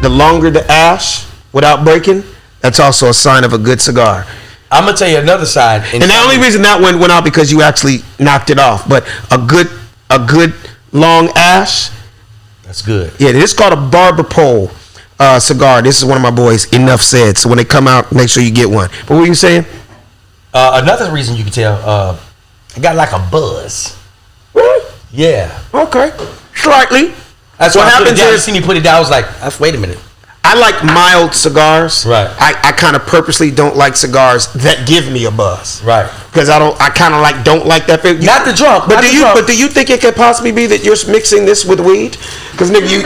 the longer the ash without breaking, that's also a sign of a good cigar. I'm gonna tell you another side. And the only reason that one went out because you actually knocked it off. But a good long ash. That's good. Yeah, this is called a barber pole cigar. This is one of my boys. Enough said. So when they come out, make sure you get one. But what were you saying? Another reason you can tell, I got like a buzz. Really? Yeah. Okay. Slightly. That's what happens. You see me put it down. I was like, wait a minute. I like mild cigars. Right. I kind of purposely don't like cigars that give me a buzz. Right. Because I kind of don't like that. Not the drunk. But do you think it could possibly be that you're mixing this with weed? Because nigga, you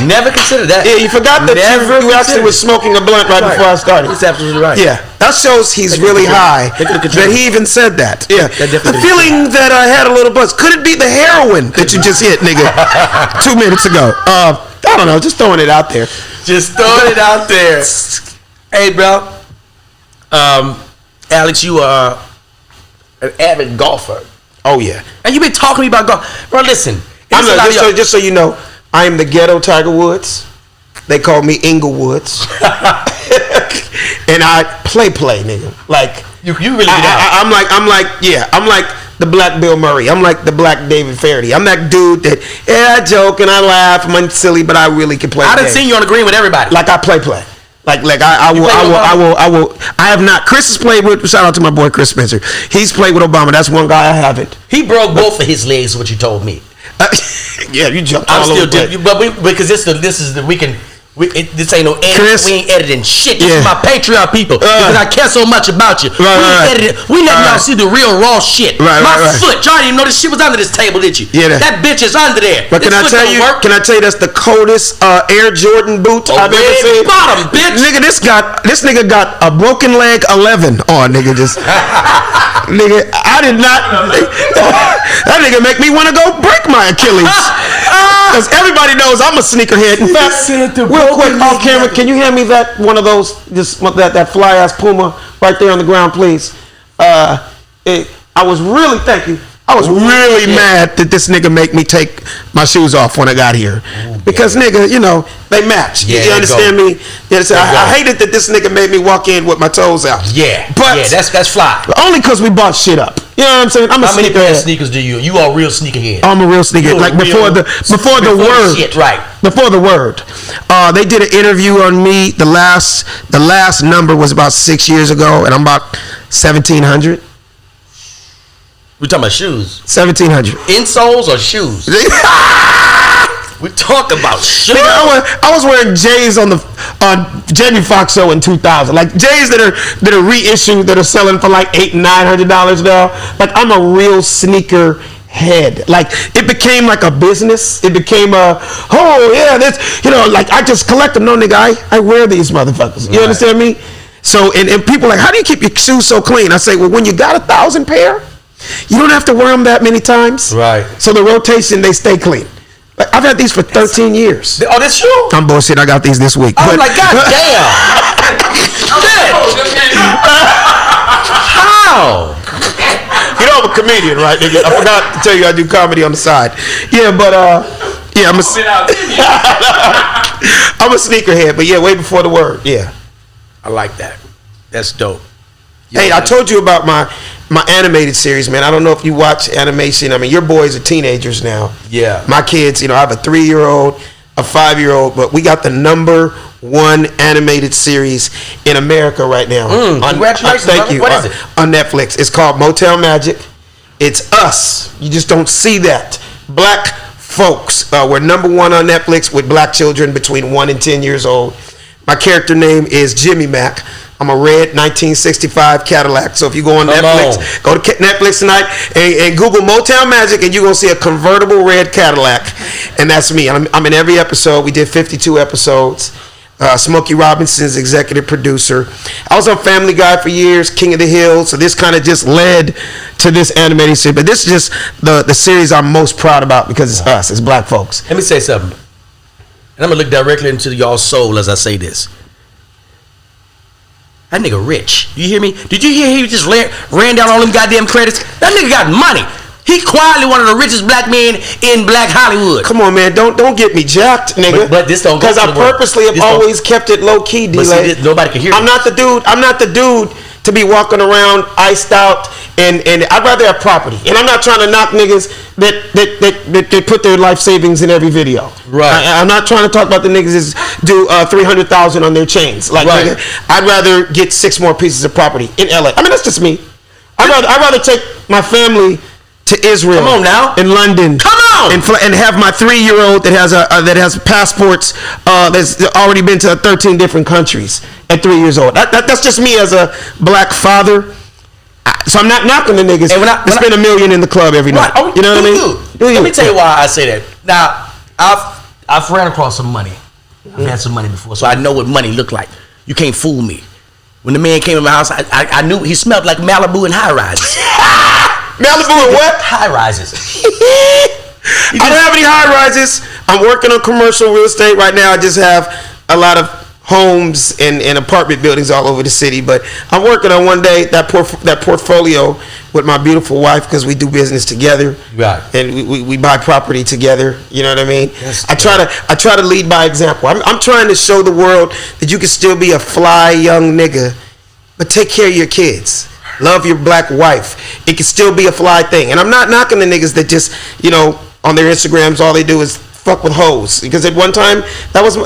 never considered that. Yeah, you forgot that you actually was smoking a blunt right before I started. That's absolutely right. Yeah, that shows he's really high. That he even said that. Yeah, the feeling that I had a little buzz. Could it be the heroin that you just hit, nigga, 2 minutes ago? I don't know. Just throwing it out there. Just throwing it out there. Hey, bro. Alex, you are an avid golfer. Oh yeah. And you've been talking to me about golf, bro. Listen. Just so you know, I am the ghetto Tiger Woods. They call me Inglewoods. And I play, nigga. Like you really get out. I'm like the Black Bill Murray. I'm like the Black David Faraday. I'm that dude that I joke and I laugh. I'm silly, but I really can play. I done seen you on the green with everybody. Like I play. Like I will. I have not. Chris has played with. Shout out to my boy Chris Spencer. He's played with Obama. That's one guy I haven't. He broke both of his legs. What you told me. Yeah, you jumped. I'm still doing, but because this is the weekend. This ain't no edit. Chris, we ain't editing shit. This is my Patreon people because I care so much about you. We letting y'all see the real raw shit. My foot. Y'all didn't even know this shit was under this table, did you? Yeah. That bitch is under there. But can I tell you? Can I tell you that's the coldest Air Jordan boot I've ever seen? Bottom, bitch. Nigga, this nigga got a broken leg 11 on. Nigga, just nigga, I did not. That nigga make me want to go break my Achilles. Because everybody knows I'm a sneakerhead. In fact, real quick off camera, can you hand me that one of those, that fly ass Puma right there on the ground, please? I was really mad that this nigga make me take my shoes off when I got here. Because nigga, they match. Yeah, you understand me? I hated that this nigga made me walk in with my toes out. Yeah, but that's fly. Only because we bought shit up. You know what I'm saying? I'm a sneakerhead. How many pair of sneakers do you? You are a real sneakerhead. I'm a real sneakerhead. Like before the word. Shit, right. Before the word. They did an interview on me. The last number was about 6 years ago, and I'm about 1,700. We're talking about shoes. 1,700. Insoles or shoes? We talk about shoes. I was wearing J's on Jamie Foxx show in 2000. Like J's that are reissued that are selling for like $800 and $900 now. Like I'm a real sneaker head. Like it became like a business. It became like I just collect them. No nigga, I wear these motherfuckers. You understand me? So and people are like, how do you keep your shoes so clean? I say, well, when you got 1,000 pair, you don't have to wear them that many times. Right. So the rotation, they stay clean. Like, I've had these for 13 years. Oh, that's true? I'm bullshit. I got these this week. I'm like, God damn. How? You know I'm a comedian, right, nigga? I forgot to tell you I do comedy on the side. Yeah, but I'm a sneakerhead, but yeah, way before the word. Yeah. I like that. That's dope. Hey, I told you about my animated series, man. I don't know if you watch animation. I mean, your boys are teenagers now. Yeah. My kids, I have a 3-year-old, a 5-year-old, but we got the #1 animated series in America right now. Congratulations. Thank you. What is it? On Netflix. It's called Motel Magic. It's us. You just don't see that. Black folks. We're #1 on Netflix with black children between 1 and 10 years old. My character name is Jimmy Mack. I'm a red 1965 Cadillac. So if you go on Netflix, go to Netflix tonight and Google Motel Magic, and you're going to see a convertible red Cadillac. And that's me. I'm in every episode. We did 52 episodes. Smokey Robinson's executive producer. I was on Family Guy for years, King of the Hill. So this kind of just led to this animated series. But this is just the series I'm most proud about because it's us. It's black folks. Let me say something. And I'm going to look directly into y'all's soul as I say this. That nigga rich. You hear me? Did you hear he just ran down all them goddamn credits? That nigga got money. He quietly one of the richest black men in Black Hollywood. Come on, man. Don't get me jacked, nigga. But this don't go because I purposely have always kept it low key, D-Lay. Nobody can hear me. I'm not the dude to be walking around iced out, and I'd rather have property. And I'm not trying to knock niggas that put their life savings in every video. Right. I'm not trying to talk about the niggas that do $300,000 on their chains. Like, right. Nigga, I'd rather get 6 more pieces of property in LA. I mean, that's just me. I'd rather take my family to Israel. Come on now. In London. Come on. And have my 3-year-old that has passports that's already been to 13 different countries at 3 years old. That's just me as a black father. So I'm not knocking the niggas. When spend $1 million in the club every night. You know what I mean? Let me tell you why I say that. Now, I've ran across some money. I've had some money before, so I know what money look like. You can't fool me. When the man came in my house, I knew he smelled like Malibu and high rises. Malibu and what? High rises. I don't have any high rises. I'm working on commercial real estate right now. I just have a lot of homes and apartment buildings all over the city. But I'm working on one day that portfolio with my beautiful wife, because we do business together. Right. And we buy property together. You know what I mean? I try to lead by example. I'm trying to show the world that you can still be a fly young nigga, but take care of your kids. Love your black wife. It can still be a fly thing. And I'm not knocking the niggas that just, on their Instagrams, all they do is fuck with hoes. Because at one time, that was a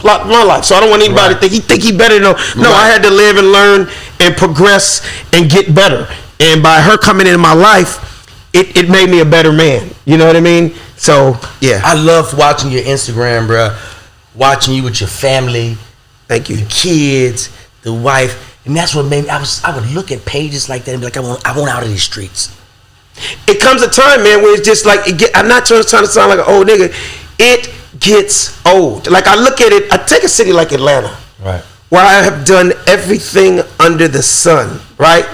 lot of my life. So I don't want anybody to think he better know. No, I had to live and learn and progress and get better. And by her coming into my life, it made me a better man. You know what I mean? So, yeah. I love watching your Instagram, bro. Watching you with your family. Thank you. The kids, the wife. And that's what made me, I would look at pages like that and be like, I want out of these streets. It comes a time, man, where it's just like, I'm not trying to sound like an old nigga. It gets old. Like, I look at it, I take a city like Atlanta. Right. Where I have done everything under the sun, right?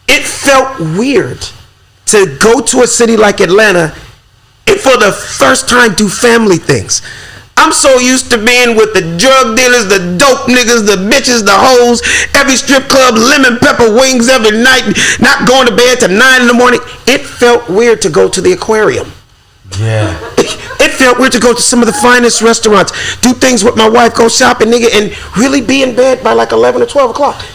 It felt weird to go to a city like Atlanta and for the first time do family things. I'm so used to being with the drug dealers, the dope niggas, the bitches, the hoes, every strip club, lemon pepper wings every night, not going to bed till 9 in the morning. It felt weird to go to the aquarium. Yeah. It felt weird to go to some of the finest restaurants, do things with my wife, go shopping, nigga, and really be in bed by like 11 or 12 o'clock.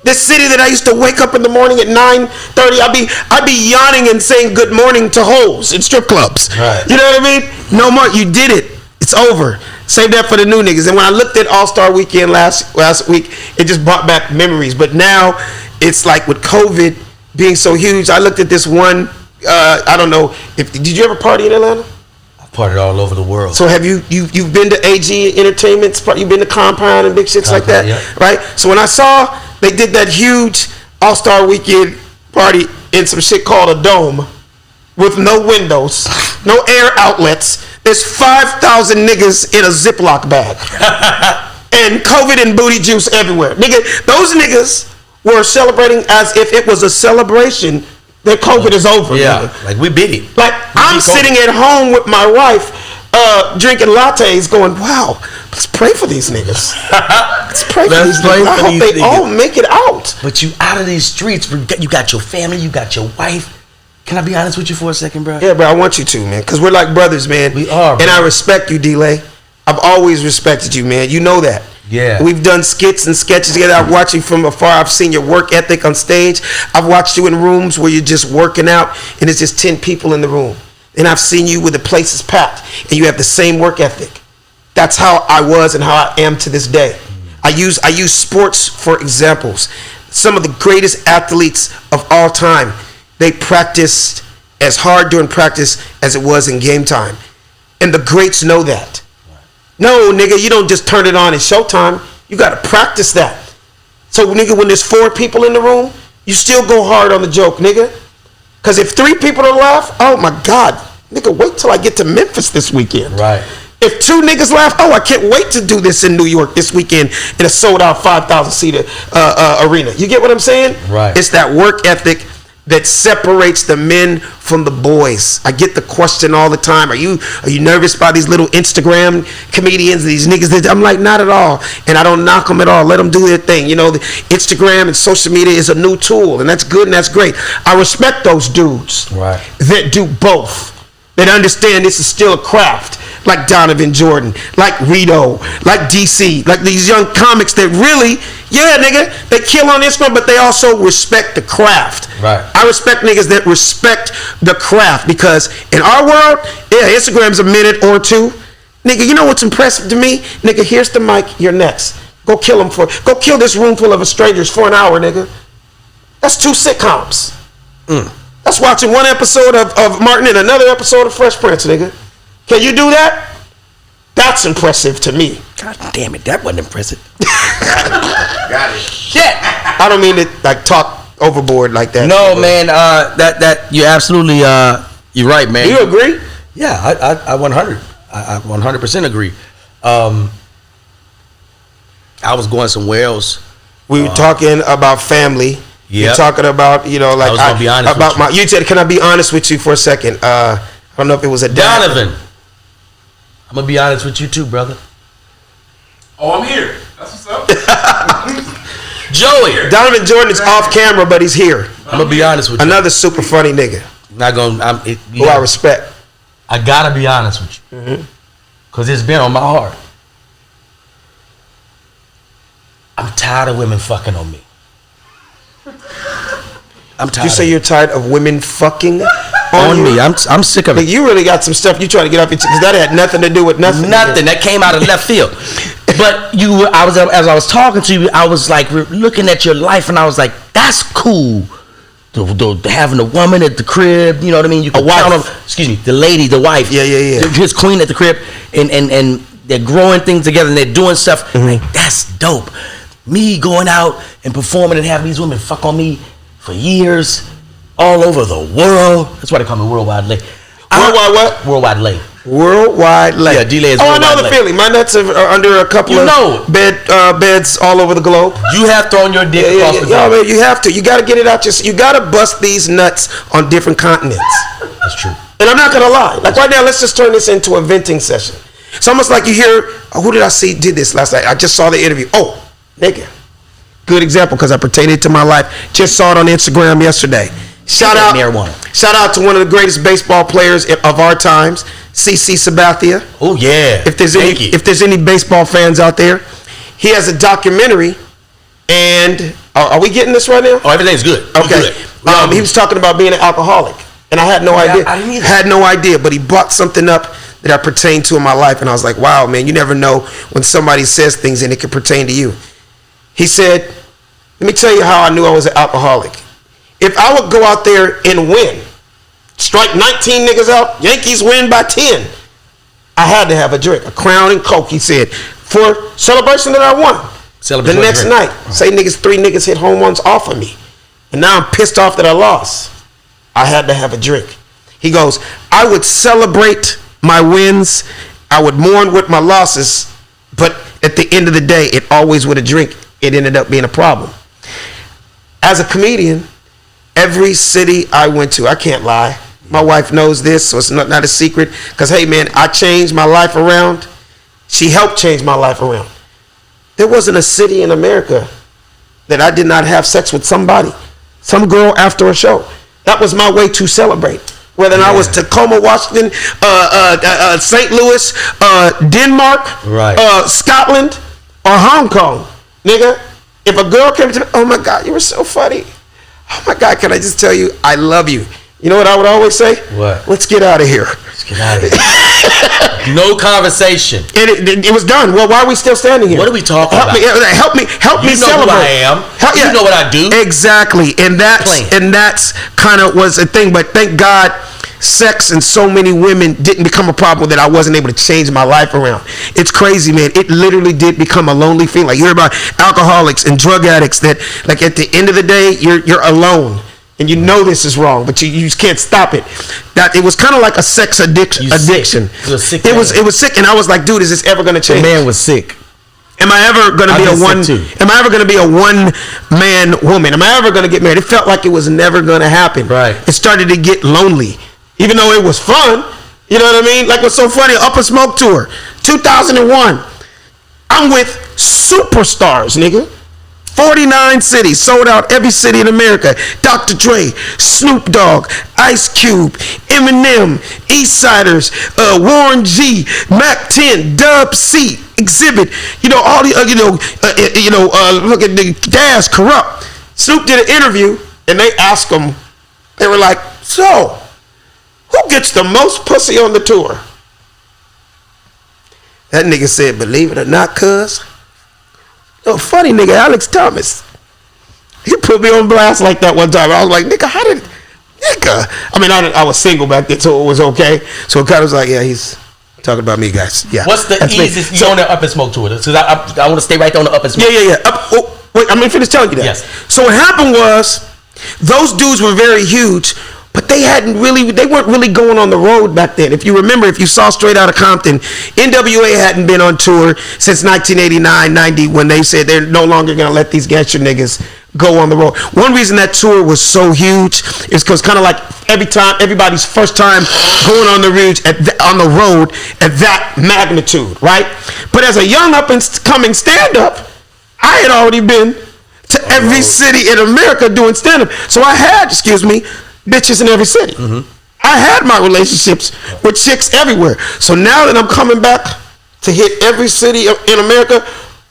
This city that I used to wake up in the morning at 9:30, I'd be yawning and saying good morning to hoes in strip clubs. Right. You know what I mean? No more. You did it. It's over. Save that for the new niggas. And when I looked at All-Star Weekend last week, it just brought back memories. But now it's like with COVID being so huge, I looked at this one. I don't know. Did you ever party in Atlanta? I've partied all over the world. So have you've been to AG Entertainments? You've been to Compound and big shits like that, yeah. Right? So when I saw they did that huge All-Star Weekend party in some shit called a dome with no windows, no air outlets. There's 5,000 niggas in a Ziploc bag. And COVID and booty juice everywhere. Nigga, those niggas were celebrating as if it was a celebration that COVID is over. Yeah, nigga. like we beat it. Like I'm sitting at home with my wife, drinking lattes going, wow, let's pray for these niggas. Let's pray for these niggas. I hope they all make it out. But you out of these streets, you got your family, you got your wife. Can I be honest with you for a second, bro? Yeah, bro, I want you to, man, because we're like brothers, man. We are, bro. And I respect you, D-Lay. I've always respected you, man. You know that. Yeah. We've done skits and sketches together. I've watched you from afar. I've seen your work ethic on stage. I've watched you in rooms where you're just working out and it's just 10 people in the room. And I've seen you where the place is packed and you have the same work ethic. That's how I was and how I am to this day. I use sports for examples. Some of the greatest athletes of all time, they practiced as hard during practice as it was in game time. And the greats know that. No, nigga, you don't just turn it on in showtime. You got to practice that. So, nigga, when there's 4 people in the room, you still go hard on the joke, nigga. Because if 3 people don't laugh, oh, my God. Nigga, wait till I get to Memphis this weekend. Right. If 2 niggas laugh, oh, I can't wait to do this in New York this weekend in a sold-out 5,000-seater arena. You get what I'm saying? Right. It's that work ethic. that separates the men from the boys. I get the question all the time, are you nervous by these little Instagram comedians, these niggas that, I'm like, not at all. And I don't knock them at all. Let them do their thing. You know, the Instagram and social media is a new tool, and that's good and that's great. I respect those dudes that do both, that understand this is still a craft, like Donovan Jordan, like Rito, like DC, like these young comics that really, yeah, nigga, they kill on Instagram, but they also respect the craft. Right. I respect niggas that respect the craft, because in our world, yeah, Instagram's a minute or two. Nigga, you know what's impressive to me? Nigga, here's the mic, you're next. Go kill this room full of strangers for an hour, nigga. That's 2 sitcoms. That's watching one episode of Martin and another episode of Fresh Prince, nigga. Can you do that? That's impressive to me. God damn it, that wasn't impressive. Got it. Shit. I don't mean to like talk overboard like that. No, man. That you're absolutely you're right, man. Do you agree? Yeah, I 100% agree. I was going somewhere else. We were talking about family. Yeah. You're talking about, you know, like I was gonna be honest about with my. You said, "Can I be honest with you for a second?" I don't know if it was a Donovan. I'm gonna be honest with you too, brother. Oh, I'm here. That's what's up. Joey. Donovan Jordan is off camera, but he's here. I'm gonna be honest with you. Another super funny nigga Not gonna. who I respect. I gotta be honest with you, cause it's been on my heart. I'm tired of women fucking on me. I'm tired. You say you're tired of women fucking on me? you? I'm sick of it. Like, you really got some stuff you trying to get off your because that had nothing to do with nothing. Nothing that came out of left field. But as I was talking to you, I was like looking at your life, and I was like, that's cool. Having a woman at the crib, you know what I mean? You can count on, excuse me, the lady, the wife. Yeah. His queen at the crib, and they're growing things together, and they're doing stuff. Like, that's dope. Me going out and performing and having these women fuck on me for years, all over the world. That's why they call me Worldwide Lay. Worldwide what? Worldwide Lay. Worldwide Lay. Yeah, D-Lay is I Worldwide know the Lay. feeling. My nuts are under a couple of beds all over the globe. You have thrown your dick across the globe. Man, you have to. You got to get it out. You got to bust these nuts on different continents. That's true. And I'm not going to lie. Like right now, let's just turn this into a venting session. It's almost like you hear, who did I see did this last night? I just saw the interview. Oh, nigga. Good example because I pertained it to my life. Just saw it on Instagram yesterday. Shout out to one of the greatest baseball players of our times, CC Sabathia. Oh yeah. If there's any baseball fans out there, he has a documentary. And are we getting this right now? Oh, everything's good. Okay. He was talking about being an alcoholic, and I had no idea. I didn't either. Had no idea, but he brought something up that I pertained to in my life, and I was like, wow, man, you never know when somebody says things and it can pertain to you. He said, let me tell you how I knew I was an alcoholic. If I would go out there and win, strike 19 niggas out, Yankees win by 10, I had to have a drink, a Crown and Coke, he said, for celebration that I won. The next night, say 3 niggas hit home runs off of me, and now I'm pissed off that I lost. I had to have a drink. He goes, I would celebrate my wins, I would mourn with my losses, but at the end of the day, it always with a drink, it ended up being a problem. As a comedian, every city I went to, I can't lie, my wife knows this, so it's not a secret, because hey man, I changed my life around. She helped change my life around. There wasn't a city in America that I did not have sex with somebody, some girl after a show. That was my way to celebrate. Whether I was Tacoma, Washington, St. Louis, Denmark, Scotland, or Hong Kong. Nigga, if a girl came to me, oh my God, you were so funny. Oh my God, can I just tell you, I love you. You know what I would always say? What? Let's get out of here. Let's get out of here. No conversation. It was done. Well, why are we still standing here? What are we talking about? Help me You know celebrate. who I am. You know what I do. Exactly. And that's kind of was a thing. But thank God, sex and so many women didn't become a problem that I wasn't able to change my life around. It's crazy, man. It literally did become a lonely feeling. Like you hear about alcoholics and drug addicts that, like at the end of the day, you're alone. And you know this is wrong, but you just can't stop it. That it was kind of like a sex addiction. It was sick. It was sick, and I was like, dude, is this ever gonna change? The man was sick. Am I ever going to be a one? Am I ever going to be a one-man woman? Am I ever going to get married? It felt like it was never going to happen. Right. It started to get lonely, even though it was fun. You know what I mean? Like, what's so funny? Up a Smoke tour, 2001. I'm with superstars, nigga. 49 cities, sold out every city in America. Dr. Dre, Snoop Dogg, Ice Cube, Eminem, Eastsiders, Warren G, Mac 10, Dub C, Exhibit. You know all the look at the Daz, Corrupt. Snoop did an interview and they asked him. They were like, "So, who gets the most pussy on the tour?" That nigga said, "Believe it or not, cuz." Oh, funny nigga, Alex Thomas. He put me on blast like that one time. I was like, nigga, how did, nigga? I mean, I was single back then, so it was okay. So it kind of was like, yeah, he's talking about me, guys. Yeah. What's the easiest? You on the Up and Smoke tour? Because I want to stay right there on the Up and Smoke. Yeah. Wait, I'm gonna finish telling you that. Yes. So what happened was, those dudes were very huge, but they weren't really going on the road back then. If you remember, if you saw Straight Outta Compton, NWA hadn't been on tour since 1989, 90, when they said they're no longer gonna let these gangster niggas go on the road. One reason that tour was so huge is because kind of like everybody's first time going on the road at that magnitude, right? But as a young up and coming stand-up, I had already been to every city in America doing stand-up. So I had, bitches in every city. Mm-hmm. I had my relationships with chicks everywhere. So now that I'm coming back to hit every city in America,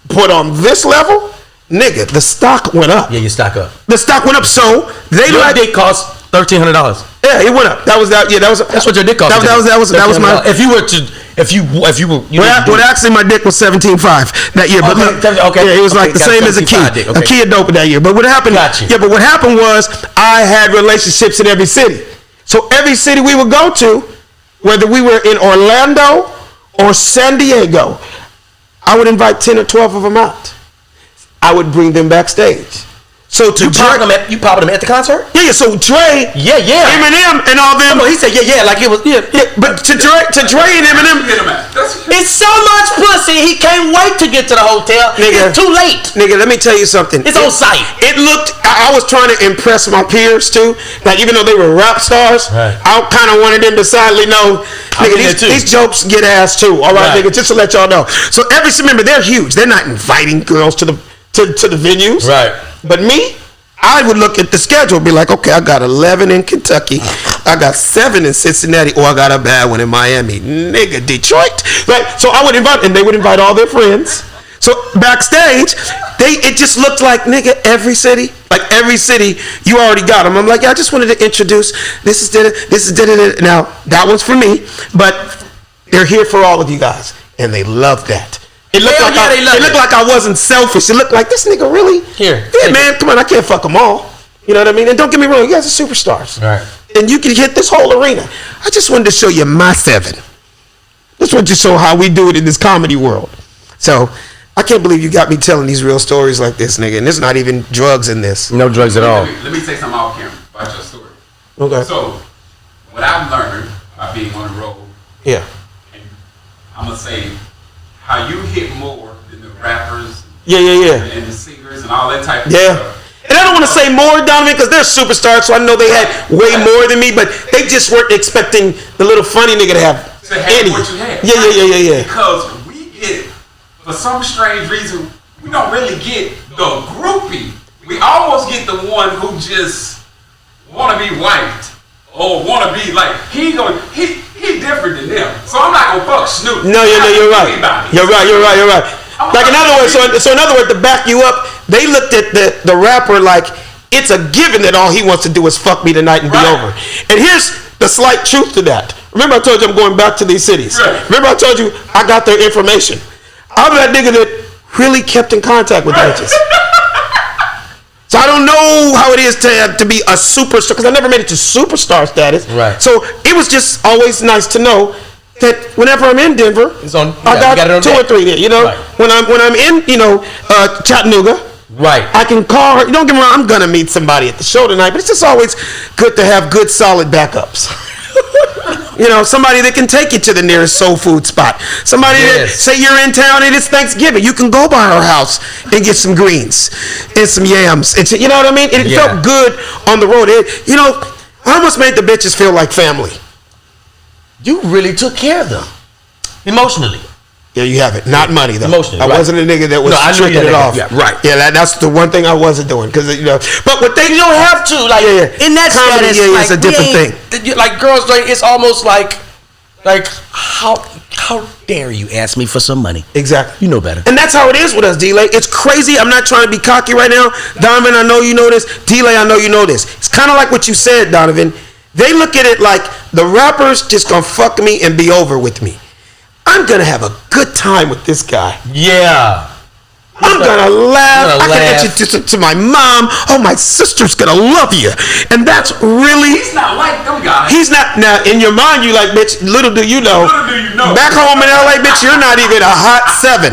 but on this level, nigga, the stock went up. Yeah, your stock up. The stock went up, so they your dick cost $1,300. Yeah, it went up. That was that. Yeah, that was. That's what your dick cost. That was my. If you were. Well, actually, my dick was $17,500 that year. But okay. Yeah, it was like the same as a key. Okay. A key of dope that year. But what happened? Gotcha. Yeah, but what happened was I had relationships in every city. So every city we would go to, whether we were in Orlando or San Diego, I would invite 10 or 12 of them out. I would bring them backstage. So to you popping them at the concert? Yeah. So Dre, Eminem, and all them. He said, like it was. Yeah. But to Dre and Eminem, it's so much pussy. He can't wait to get to the hotel. Nigga, it's too late. Nigga, let me tell you something. It's on site. It looked. I was trying to impress my peers too. Like even though they were rap stars, right. I kind of wanted them to silently know, nigga, these jokes get ass too. All right, nigga, just to let y'all know. So remember, they're huge. They're not inviting girls to the venues. Right. But me, I would look at the schedule and be like, okay, I got 11 in Kentucky, I got 7 in Cincinnati, or I got a bad one in Miami. Nigga, Detroit. Right? So I would invite, and they would invite all their friends. So backstage, it just looked like, nigga, every city, you already got them. I'm like, yeah, I just wanted to introduce, this is now, that one's for me, but they're here for all of you guys. And they love that. It looked like I wasn't selfish. It looked like this nigga really. Here. Yeah, man, come on, I can't fuck them all. You know what I mean? And don't get me wrong, you guys are superstars. Right. And you can hit this whole arena. I just wanted to show you my 7. Just wanted to show how we do it in this comedy world. So, I can't believe you got me telling these real stories like this, nigga. And there's not even drugs in this. No drugs at all. Let me say something off camera about your story. Okay. So, what I've learned by being on the road. Yeah. And I'm going to say, how you hit more than the rappers, and the singers, and all that type of stuff. And I don't want to say more, Donovan, because they're superstars, so I know they had way more than me, but they just weren't expecting the little funny nigga to have any. What you had. Yeah. Because we get, for some strange reason, we don't really get the groupie. We almost get the one who just want to be white. Or want to be like, he different than them. So I'm not gonna fuck Snoop. No, you're right. You're right. Like in other words, so in other words, to back you up, they looked at the rapper like it's a given that all he wants to do is fuck me tonight and be over. And here's the slight truth to that. Remember I told you I'm going back to these cities. Right. Remember I told you I got their information. I'm that nigga that really kept in contact with bitches. So I don't know how it is to be a superstar, because I never made it to superstar status. Right. So it was just always nice to know that whenever I'm in Denver, I got 2 or 3 there. You know, right. when I'm in, Chattanooga, right, I can call her. Don't get me wrong, I'm gonna meet somebody at the show tonight, but it's just always good to have good, solid backups. You know, somebody that can take you to the nearest soul food spot. Somebody that, say you're in town and it's Thanksgiving, you can go by her house and get some greens and some yams. And you know what I mean? It felt good on the road. You know, I almost made the bitches feel like family. You really took care of them emotionally. Yeah, you have it. Not money though. Emotionally, I wasn't a nigga that was tricking it off. Yeah, right. Yeah, that's the one thing I wasn't doing because you know. But what they you don't have to like in that comedy, status. Like, it's a different thing. Like girls, like it's almost like how dare you ask me for some money? Exactly. You know better. And that's how it is with us, D-Lay. It's crazy. I'm not trying to be cocky right now. Donovan, I know you know this. D-Lay, I know you know this. It's kind of like what you said, Donovan. They look at it like the rapper's just gonna fuck me and be over with me. I'm gonna have a good time with this guy. Yeah. I'm gonna laugh. I can introduce it to my mom. Oh, my sister's gonna love you. And that's really. He's not like them guys. He's not. Now, in your mind, you like, bitch, little do you know. Little do you know. Back home in LA, bitch, you're not even a hot 7.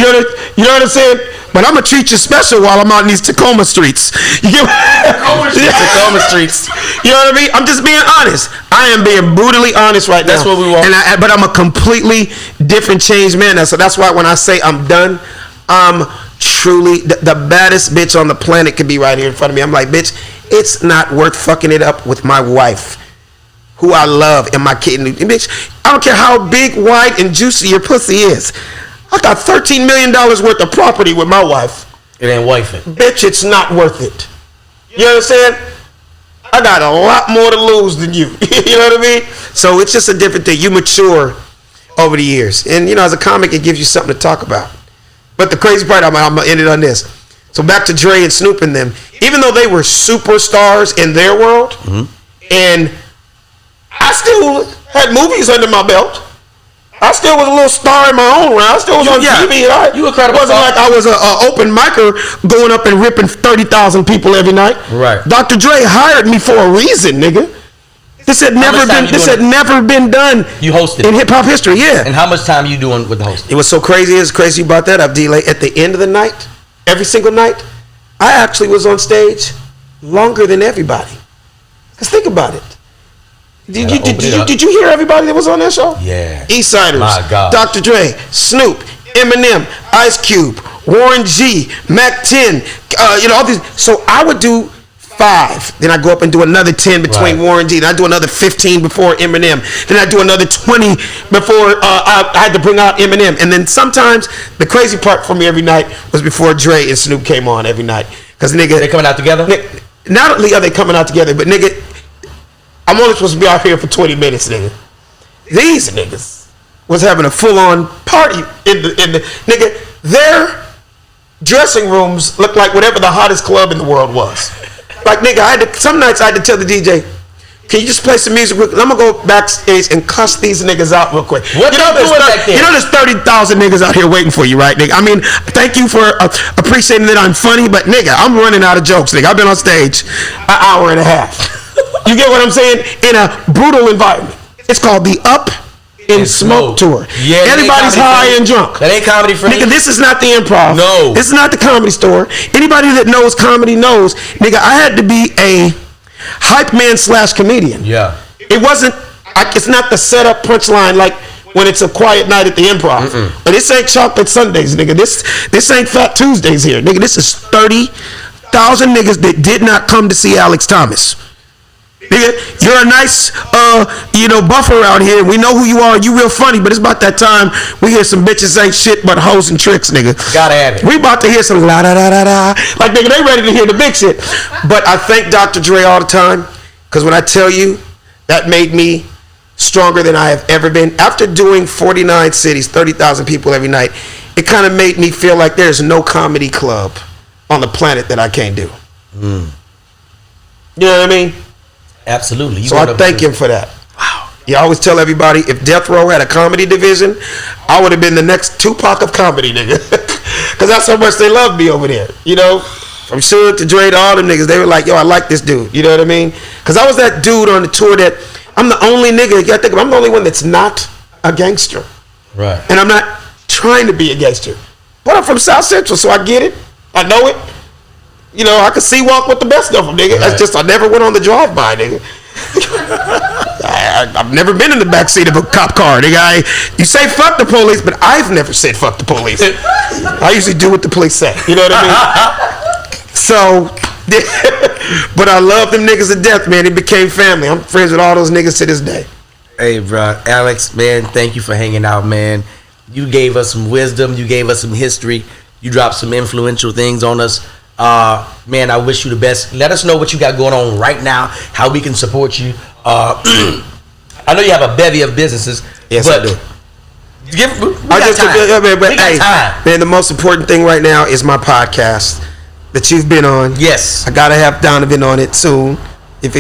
You know what I'm saying? But I'm gonna treat you special while I'm out in these Tacoma streets. You get Tacoma streets. You know what I mean? I'm just being honest. I am being brutally honest right now. That's what we want. But I'm a completely different changed man now. So that's why when I say I'm done, I'm truly the baddest bitch on the planet could be right here in front of me. I'm like, bitch, it's not worth fucking it up with my wife, who I love, and my kid. And bitch, I don't care how big, wide, and juicy your pussy is. I got $13 million worth of property with my wife. It ain't wifing. Bitch, it's not worth it. You know what I'm saying? I got a lot more to lose than you. You know what I mean? So it's just a different thing. You mature over the years. And, you know, as a comic, it gives you something to talk about. But the crazy part, I'm going to end it on this. So back to Dre and Snoop and them. Even though they were superstars in their world, and I still had movies under my belt. I still was a little star in my own round. I still was on TV. You incredible. It wasn't like I was an open micer going up and ripping 30,000 people every night. Right. Dr. Dre hired me for a reason, nigga. This had never been done. You hosted in hip hop history, yeah. And how much time you doing with the host? It was so crazy. It's crazy you brought that up, D-Lay. At the end of the night, every single night, I actually was on stage longer than everybody. Cause think about it. Did you hear everybody that was on that show? Yeah. Eastsiders, My God. Dr. Dre, Snoop, Eminem, Ice Cube, Warren G, Mac 10, you know, all these. So I would do 5, then I go up and do another 10 between Warren G, then I do another 15 before Eminem, then I do another 20 before I had to bring out Eminem. And then sometimes the crazy part for me every night was before Dre and Snoop came on every night. Cause nigga, they coming out together? Not only are they coming out together, but nigga, I'm only supposed to be out here for 20 minutes, nigga. These niggas was having a full-on party in the nigga. Their dressing rooms looked like whatever the hottest club in the world was. Like nigga, some nights I had to tell the DJ, can you just play some music real quick? I'm gonna go backstage and cuss these niggas out real quick. What you know there's 30,000 niggas out here waiting for you, right, nigga? I mean, thank you for appreciating that I'm funny, but nigga, I'm running out of jokes, nigga. I've been on stage an hour and a half. You get what I'm saying? In a brutal environment. It's called the Up in Smoke Tour. Yeah, everybody's high and drunk. That ain't comedy friendly. Nigga, this is not the Improv. No. This is not the Comedy Store. Anybody that knows comedy knows, nigga, I had to be a hype man / comedian. Yeah. It wasn't, it's not the setup punchline like when it's a quiet night at the Improv. But this ain't Chocolate Sundays, nigga. This ain't Fat Tuesdays here. Nigga, this is 30,000 niggas that did not come to see Alex Thomas. Nigga, you're a nice, buffer out here. We know who you are. You real funny, but it's about that time we hear some bitches ain't shit but hoes and tricks, nigga. Gotta have it. We about to hear some la da da da da. Like, nigga, they ready to hear the big shit. But I thank Dr. Dre all the time, because when I tell you, that made me stronger than I have ever been. After doing 49 cities, 30,000 people every night, it kind of made me feel like there's no comedy club on the planet that I can't do. You know what I mean? Absolutely. So I thank him for that. Wow. You always tell everybody, if Death Row had a comedy division, I would have been the next Tupac of comedy, nigga. Because that's how much they love me over there. You know, from Suge to Dre to all them niggas, they were like, yo, I like this dude. You know what I mean? Because I was that dude on the tour that, I'm the only nigga, you gotta think of, I'm the only one that's not a gangster. Right. And I'm not trying to be a gangster. But I'm from South Central, so I get it. I know it. You know, I could see walk with the best of them, nigga. Right. That's just, I never went on the drive-by, nigga. I've never been in the backseat of a cop car. You say fuck the police, but I've never said fuck the police. I usually do what the police say. You know what I mean? So, but I love them niggas to death, man. It became family. I'm friends with all those niggas to this day. Hey, bro, Alex, man, thank you for hanging out, man. You gave us some wisdom. You gave us some history. You dropped some influential things on us. Man, I wish you the best. Let us know what you got going on right now, how we can support you. I know you have a bevy of businesses. Yes, but I do. We got time. Man, the most important thing right now is my podcast that you've been on. Yes. I got to have Donovan on it soon. If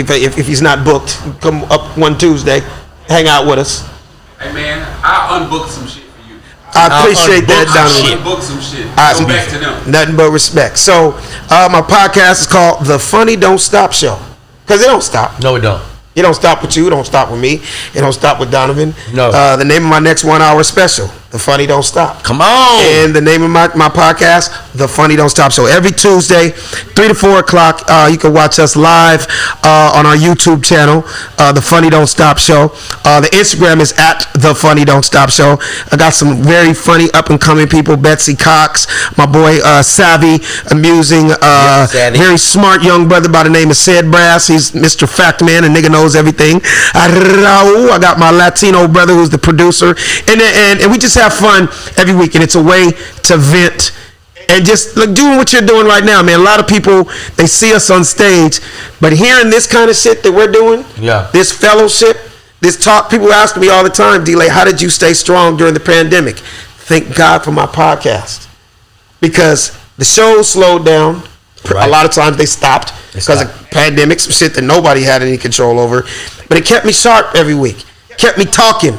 he's not booked, come up one Tuesday, hang out with us. Hey, man, I unbooked some shit. I appreciate that, Donovan. Book some shit. Go back to them. Nothing but respect. So, my podcast is called The Funny Don't Stop Show. Because it don't stop. No, it don't. It don't stop with you. It don't stop with me. It don't stop with Donovan. No. The name of my next 1 hour special, The Funny Don't Stop. Come on. And the name of my podcast, The Funny Don't Stop Show. Every Tuesday, 3 to 4 o'clock, you can watch us live on our YouTube channel, The Funny Don't Stop Show. The Instagram is at The Funny Don't Stop Show. I got some very funny up-and-coming people. Betsy Cox, my boy Savvy, amusing, very smart young brother by the name of Sid Brass. He's Mr. Fact Man, a nigga knows everything. I got my Latino brother who's the producer, and we just have fun every week, and it's a way to vent and just like doing what you're doing right now, man. A lot of people, they see us on stage, but hearing this kind of shit that we're doing, this fellowship, this talk, people ask me all the time, D-Lay, how did you stay strong during the pandemic? Thank God for my podcast, because the show slowed down. Right. A lot of times they stopped because of pandemics, some shit that nobody had any control over. But it kept me sharp every week. It kept me talking.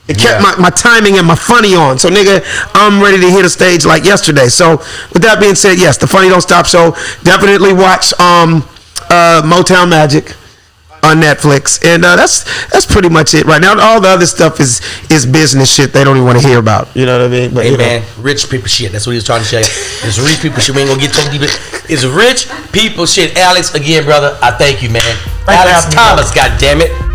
It kept my timing and my funny on. So, nigga, I'm ready to hit a stage like yesterday. So, with that being said, yes, The Funny Don't Stop Show. Definitely watch Motown Magic on Netflix. And that's pretty much it right now. All the other stuff is business shit they don't even want to hear about. You know what I mean? But, hey, man, rich people shit. That's what he was trying to say. It's rich people shit. We ain't going to get too deep. It's rich people shit. Alex, again, brother, I thank you, man. Alex Thomas, goddammit.